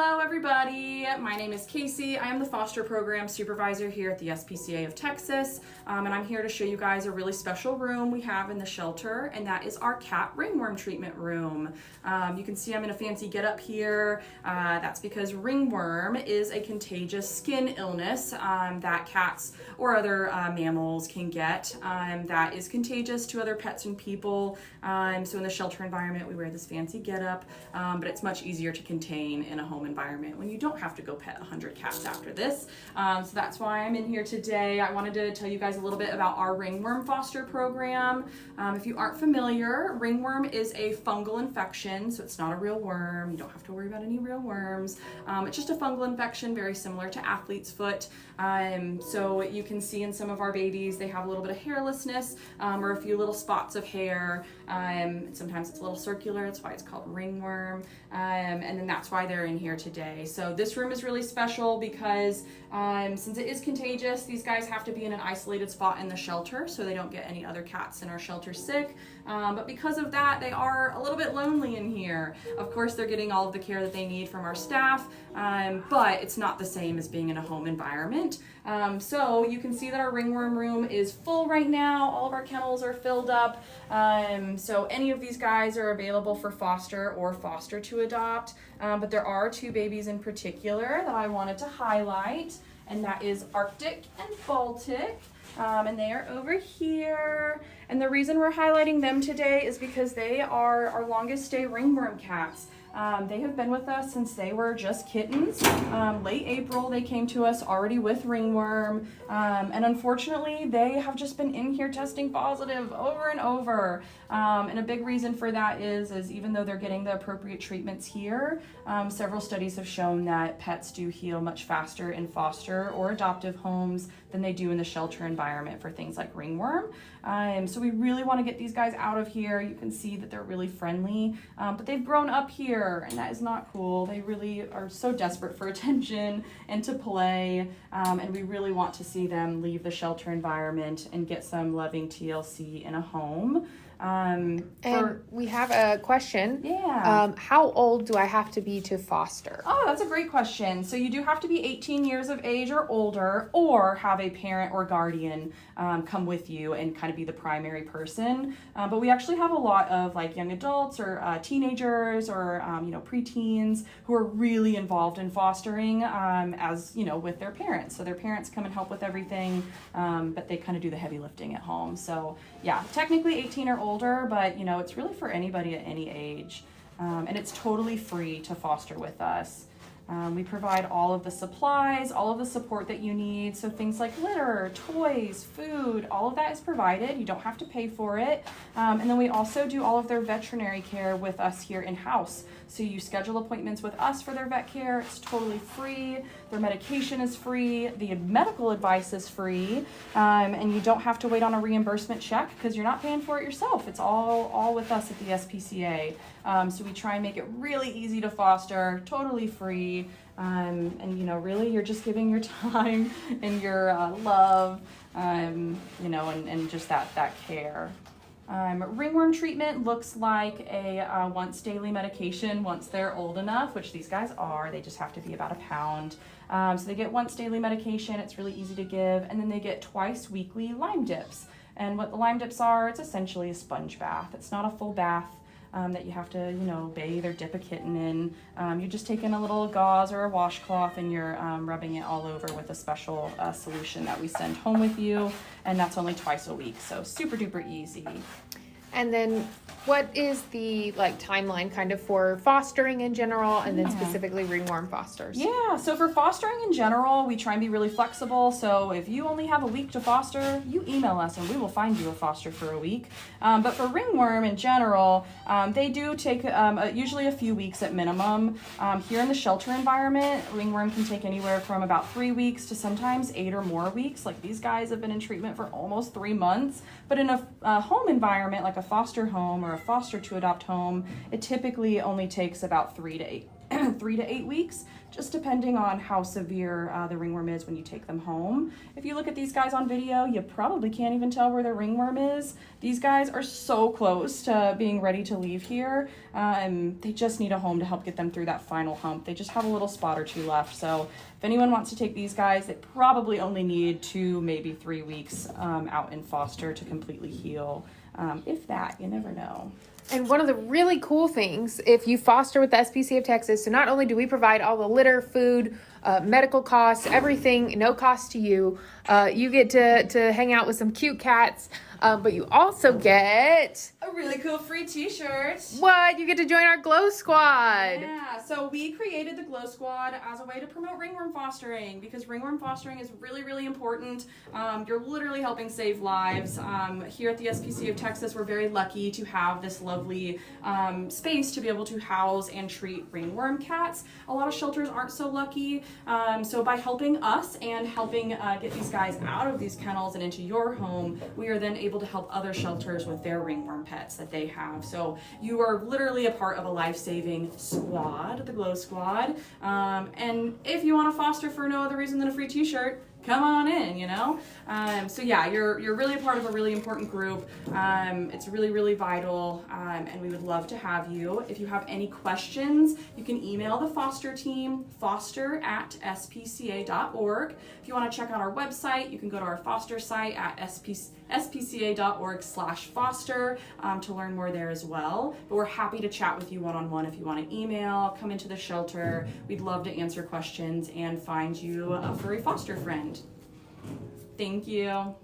Hello everybody, my name is Casey. I am the foster program supervisor here at the SPCA of Texas, and I'm here to show you guys a really special room we have in the shelter, and that is our cat ringworm treatment room. You can see I'm in a fancy getup here. That's because ringworm is a contagious skin illness that cats or other mammals can get that is contagious to other pets and people. So in the shelter environment we wear this fancy getup, but it's much easier to contain in a home environment when you don't have to go pet 100 cats after this. So that's why I'm in here today. I wanted to tell you guys a little bit about our ringworm foster program. If you aren't familiar, ringworm is a fungal infection, so it's not a real worm. You don't have to worry about any real worms. It's just a fungal infection, very similar to athlete's foot. So you can see in some of our babies, they have a little bit of hairlessness or a few little spots of hair. Sometimes it's a little circular, that's why it's called ringworm. And then that's why they're in here today. So this room is really special because since it is contagious, these guys have to be in an isolated spot in the shelter so they don't get any other cats in our shelter sick. But because of that, they are a little bit lonely in here. Of course, they're getting all of the care that they need from our staff, but it's not the same as being in a home environment. So you can see that our ringworm room is full right now. All of our kennels are filled up. So any of these guys are available for foster or foster to adopt. But there are two babies in particular that I wanted to highlight, and that is Arctic and Baltic. And they are over here. And the reason we're highlighting them today is because they are our longest stay ringworm cats. They have been with us since they were just kittens. Late April, they came to us already with ringworm. And unfortunately, they have just been in here testing positive over and over. And a big reason for that is even though they're getting the appropriate treatments here, several studies have shown that pets do heal much faster in foster or adoptive homes than they do in the shelter environment for things like ringworm. So we really want to get these guys out of here. You can see that they're really friendly, but they've grown up here, and that is not cool. They really are so desperate for attention and to play, and we really want to see them leave the shelter environment and get some loving TLC in a home. And we have a question. Yeah. How old do I have to be to foster? Oh, that's a great question. So you do have to be 18 years of age or older, or have a parent or guardian come with you and kind of be the primary person. But we actually have a lot of like young adults or teenagers or preteens who are really involved in fostering as with their parents. So their parents come and help with everything, but they kind of do the heavy lifting at home. So yeah, technically 18 or older, but it's really for anybody at any age. And it's totally free to foster with us. We provide all of the supplies, all of the support that you need. So things like litter, toys, food, all of that is provided. You don't have to pay for it. And then we also do all of their veterinary care with us here in-house. So you schedule appointments with us for their vet care. It's totally free. Their medication is free. The medical advice is free. And you don't have to wait on a reimbursement check because you're not paying for it yourself. It's all with us at the SPCA. So we try and make it really easy to foster, totally free. And really you're just giving your time and your love, and just that care. Ringworm treatment looks like a once daily medication once they're old enough, which these guys are. They just have to be about a pound. So they get once daily medication. It's really easy to give. And then they get twice weekly lime dips. And what the lime dips are, it's essentially a sponge bath. It's not a full bath that you have to, bathe or dip a kitten in. You're just taking a little gauze or a washcloth and you're rubbing it all over with a special solution that we send home with you. And that's only twice a week. So super duper easy. And then what is the timeline kind of for fostering in general and then specifically ringworm fosters? Yeah, so for fostering in general, we try and be really flexible. So if you only have a week to foster, you email us and we will find you a foster for a week. But for ringworm in general, they do take usually a few weeks at minimum. Here in the shelter environment, ringworm can take anywhere from about 3 weeks to sometimes 8 or more weeks. Like these guys have been in treatment for almost 3 months. But in a home environment, like a foster home or a foster to adopt home, it typically only takes about 3 to 3 to 8 weeks, just depending on how severe the ringworm is when you take them home. If you look at these guys on video, you probably can't even tell where the ringworm is. These guys are so close to being ready to leave here. They just need a home to help get them through that final hump. They just have a little spot or two left. So if anyone wants to take these guys, they probably only need 2, maybe 3 weeks out in foster to completely heal. If that, you never know. And one of the really cool things, if you foster with the SPCA of Texas, so not only do we provide all the litter, food, medical costs, everything, no cost to you, you get to hang out with some cute cats, but you also get a really cool free t-shirt. What? You get to join our Glow Squad. Yeah, so we created the Glow Squad as a way to promote ringworm fostering, because ringworm fostering is really, really important. You're literally helping save lives. Here at the SPCA of Texas, we're very lucky to have this lovely space to be able to house and treat ringworm cats. A lot of shelters aren't so lucky. So by helping us and helping get these guys out of these kennels and into your home, we are then able to help other shelters with their ringworm pets that they have. So you are literally a part of a life-saving squad, the Glow Squad. And if you want to foster for no other reason than a free t-shirt, come on in, you know? So yeah, you're really a part of a really important group. It's really, really vital, and we would love to have you. If you have any questions, you can email the foster team, foster@spca.org. If you want to check out our website, you can go to our foster site at spca.org/foster to learn more there as well. But we're happy to chat with you one-on-one if you want to email, come into the shelter. We'd love to answer questions and find you a furry foster friend. Thank you.